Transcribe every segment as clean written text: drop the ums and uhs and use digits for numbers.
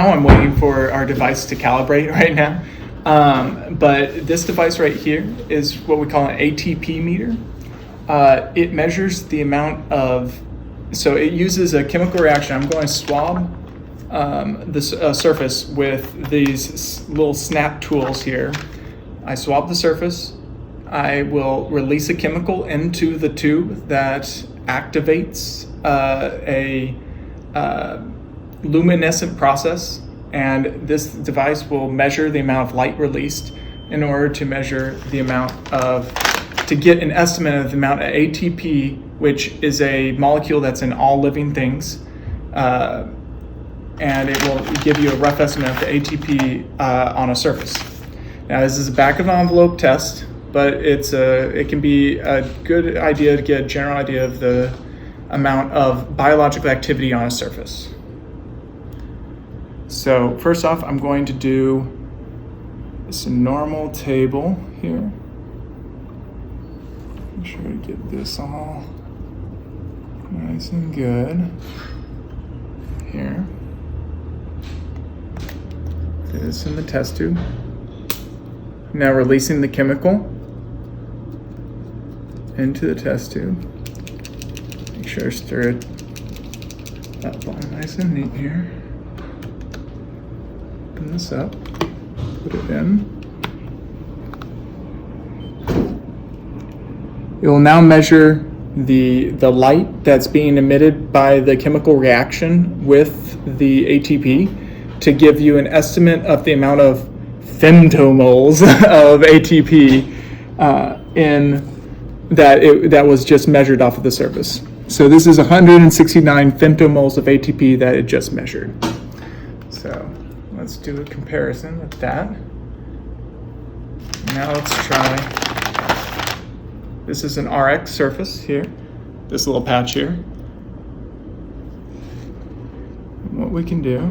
Now I'm waiting for our device to calibrate right now. But this device right here is what we call an ATP meter. It measures the amount of, so it uses a chemical reaction. I'm going to swab this surface with these little snap tools here. I swab the surface. I will release a chemical into the tube that activates a luminescent process, and this device will measure the amount of light released in order to measure the amount of, to get an estimate of the amount of ATP, which is a molecule that's in all living things, and it will give you a rough estimate of the ATP on a surface. Now this is a back of envelope test, but it can be a good idea to get a general idea of the amount of biological activity on a surface. So first off, I'm going to do this normal table here. Make sure to get this all nice and good here. Get this in the test tube. Now releasing the chemical into the test tube. Make sure to stir it up all nice and neat here. Open this up, put it in. It will now measure the light that's being emitted by the chemical reaction with the ATP to give you an estimate of the amount of femtomoles of ATP that was just measured off of the surface. So this is 169 femtomoles of ATP that it just measured. So let's do a comparison with that. Now let's try, this is an Rx surface here, this little patch here. And what we can do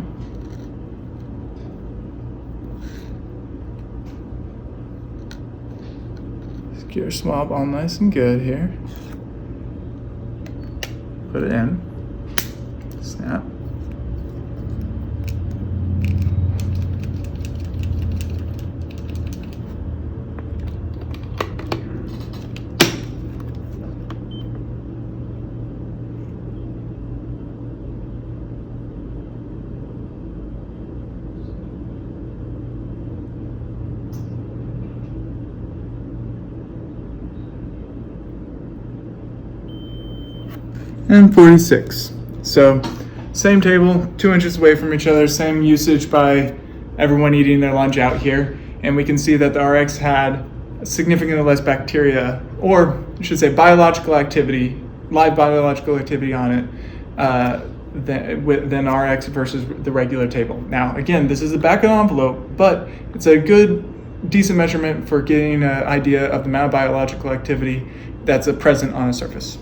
is get our swab all nice and good here. Put it in, snap. And 46. So same table, 2 inches away from each other, same usage by everyone eating their lunch out here. And we can see that the RX had significantly less bacteria, or I should say biological activity, live biological activity on it than RX versus the regular table. Now, again, this is the back of the envelope, but it's a good, decent measurement for getting an idea of the amount of biological activity that's present on a surface.